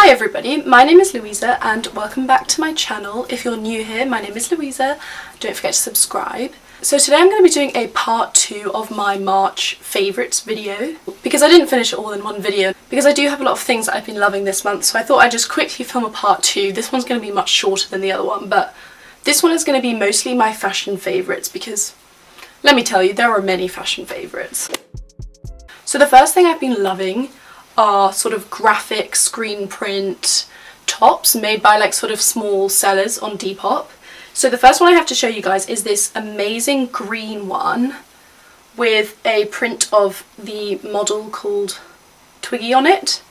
Hi everybody, my name is Louisa and welcome back to my channel. If you're new here, my name is Louisa. Don't forget to subscribe. So today I'm going to be doing a part 2 of my March favourites video because I didn't finish it all in one video because I do have a lot of things that I've been loving this month, so I thought I'd just quickly film a part 2. This one's going to be much shorter than the other one, but this one is going to be mostly my fashion favourites because let me tell you, there are many fashion favourites. So the first thing I've been loving are sort of graphic screen print tops made by like sort of small sellers on Depop. So the first one I have to show you guys is this amazing green one with a print of the model called Twiggy on it.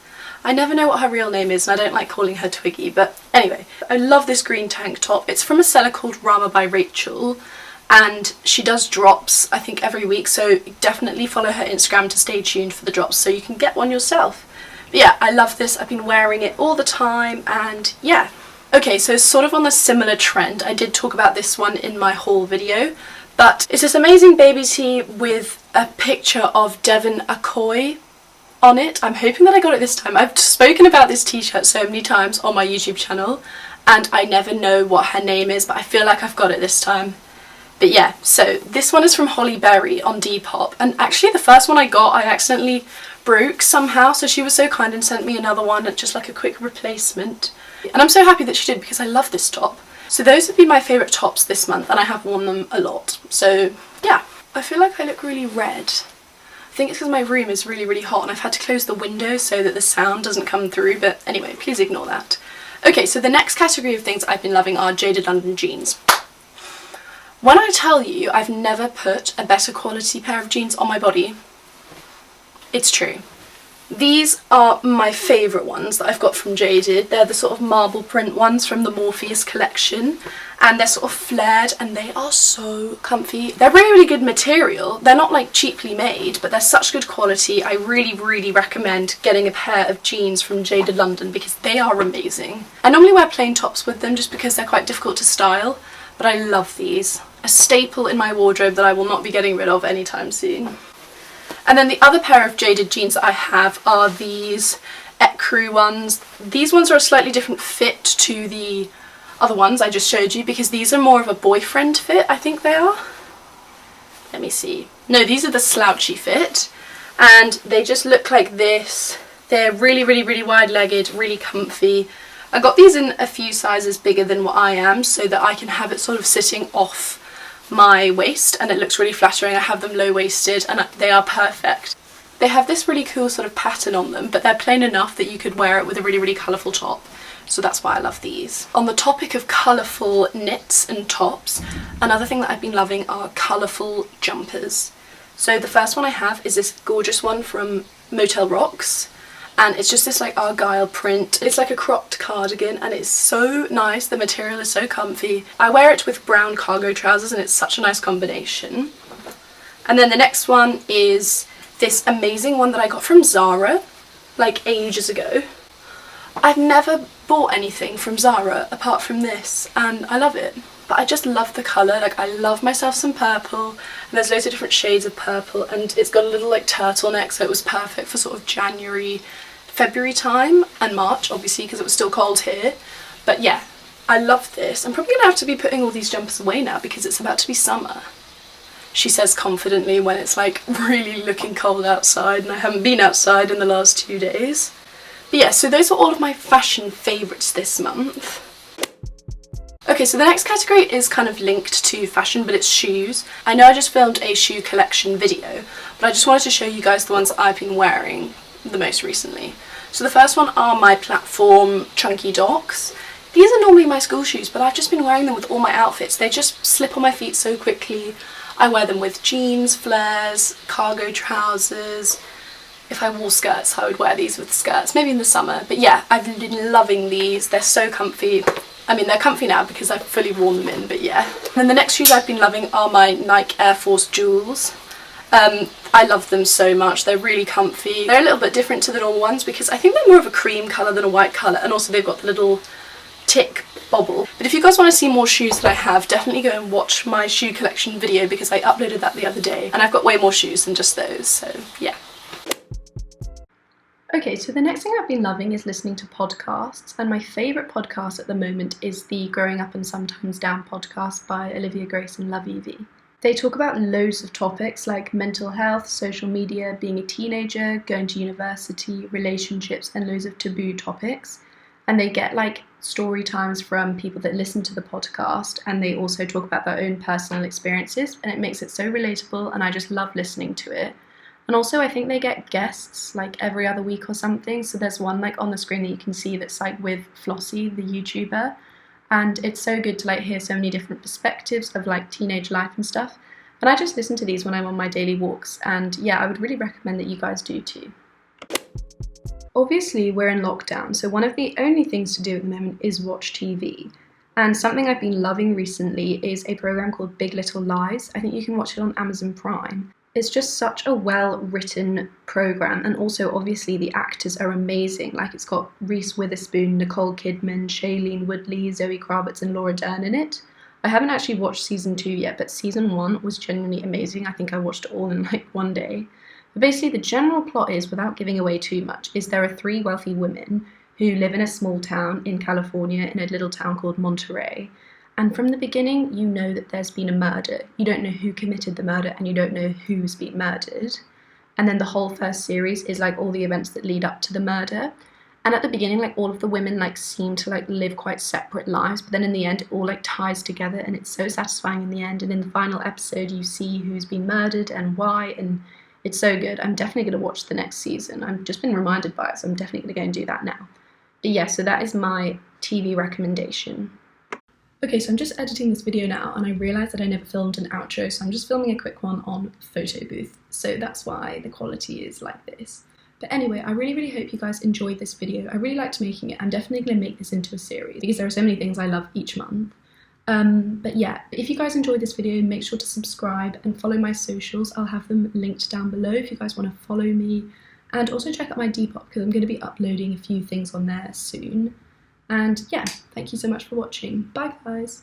I never know what her real name is and I don't like calling her Twiggy, but anyway, I love this green tank top. It's from a seller called Rama by Rachel and she does drops I think every week, so definitely follow her Instagram to stay tuned for the drops so you can get one yourself. But yeah, I love this. I've been wearing it all the time and yeah. Okay, so sort of on a similar trend, I did talk about this one in my haul video, but it's this amazing baby tee with a picture of Devon Akoy on it. I'm hoping that I got it this time. I've spoken about this t-shirt so many times on my YouTube channel and I never know what her name is, but I feel like I've got it this time. But yeah, so this one is from Holly Berry on Depop, and actually the first one I got I accidentally broke somehow, so she was so kind and sent me another one, just like a quick replacement. And I'm so happy that she did because I love this top. So those have been my favourite tops this month and I have worn them a lot. So yeah, I feel like I look really red. I think it's because my room is really hot and I've had to close the window so that the sound doesn't come through, but anyway, please ignore that. Okay, so the next category of things I've been loving are Jaded London jeans. When I tell you I've never put a better quality pair of jeans on my body, it's true. These are my favourite ones that I've got from Jaded. They're the sort of marble print ones from the Morpheus collection and they're sort of flared and they are so comfy. They're really good material. They're not like cheaply made, but they're such good quality. I really recommend getting a pair of jeans from Jaded London because they are amazing. I normally wear plain tops with them just because they're quite difficult to style, but I love these. A staple in my wardrobe that I will not be getting rid of anytime soon. And then the other pair of Jaded jeans that I have are these ecru ones. These ones are a slightly different fit to the other ones I just showed you because these are more of a boyfriend fit, I think they are. Let me see. No, these are the slouchy fit and they just look like this. They're really wide-legged, really comfy. I got these in a few sizes bigger than what I am so that I can have it sort of sitting off my waist and it looks really flattering. I have them low-waisted and they are perfect. They have this really cool sort of pattern on them, but they're plain enough that you could wear it with a really colourful top, so that's why I love these. On the topic of colourful knits and tops, another thing that I've been loving are colourful jumpers. So the first one I have is this gorgeous one from Motel Rocks. And it's just this like argyle print. It's like a cropped cardigan and it's so nice. The material is so comfy. I wear it with brown cargo trousers and it's such a nice combination. And then the next one is this amazing one that I got from Zara like ages ago. I've never bought anything from Zara apart from this and I love it. But I just love the colour. Like I love myself some purple and there's loads of different shades of purple and it's got a little like turtleneck, so it was perfect for sort of January, February time and March obviously because it was still cold here. But yeah, I love this. I'm probably gonna have to be putting all these jumpers away now because it's about to be summer, she says confidently when it's like really looking cold outside and I haven't been outside in the last 2 days. But yeah, so those are all of my fashion favourites this month. Okay, so the next category is kind of linked to fashion, but it's shoes. I know I just filmed a shoe collection video, but I just wanted to show you guys the ones that I've been wearing the most recently. So the first one are my platform chunky docs. These are normally my school shoes, but I've just been wearing them with all my outfits. They just slip on my feet so quickly. I wear them with jeans, flares, cargo trousers. If I wore skirts, I would wear these with skirts, maybe in the summer. But yeah, I've been loving these. They're so comfy. I mean, they're comfy now because I've fully worn them in, but yeah. And then the next shoes I've been loving are my Nike Air Force Jewels. I love them so much. They're really comfy. They're a little bit different to the normal ones because I think they're more of a cream colour than a white colour, and also they've got the little tick bobble. But if you guys want to see more shoes that I have, definitely go and watch my shoe collection video because I uploaded that the other day and I've got way more shoes than just those, so yeah. Okay, so the next thing I've been loving is listening to podcasts, and my favourite podcast at the moment is the Growing Up and Sometimes Down podcast by Olivia Grace and Love Evie. They talk about loads of topics like mental health, social media, being a teenager, going to university, relationships, and loads of taboo topics. And they get like story times from people that listen to the podcast, and they also talk about their own personal experiences, and it makes it so relatable, and I just love listening to it. And also I think they get guests like every other week or something, so there's one like on the screen that you can see that's like with Flossie, the YouTuber, and it's so good to like hear so many different perspectives of like teenage life and stuff. And I just listen to these when I'm on my daily walks, and yeah, I would really recommend that you guys do too. Obviously we're in lockdown, so one of the only things to do at the moment is watch TV. And something I've been loving recently is a program called Big Little Lies. I think you can watch it on Amazon Prime. It's just such a well-written program, and also obviously the actors are amazing. Like it's got Reese Witherspoon, Nicole Kidman, Shailene Woodley, Zoe Kravitz and Laura Dern in it. I haven't actually watched season 2 yet, but season 1 was genuinely amazing. I think I watched it all in like one day. But basically the general plot is, without giving away too much, is there are 3 wealthy women who live in a small town in California, in a little town called Monterey. And from the beginning, you know that there's been a murder. You don't know who committed the murder, and you don't know who's been murdered. And then the whole first series is like all the events that lead up to the murder. And at the beginning, like all of the women like seem to like live quite separate lives, but then in the end it all like ties together, and it's so satisfying in the end. And in the final episode you see who's been murdered and why, and it's so good. I'm definitely going to watch the next season. I've just been reminded by it, so I'm definitely going to go and do that now. But yeah, so that is my TV recommendation. Okay, so I'm just editing this video now, and I realised that I never filmed an outro, so I'm just filming a quick one on photo booth, so that's why the quality is like this. But anyway, I really hope you guys enjoyed this video. I really liked making it. I'm definitely going to make this into a series, because there are so many things I love each month. But yeah, if you guys enjoyed this video, make sure to subscribe and follow my socials. I'll have them linked down below if you guys want to follow me. And also check out my Depop, because I'm going to be uploading a few things on there soon. And yeah, thank you so much for watching. Bye guys!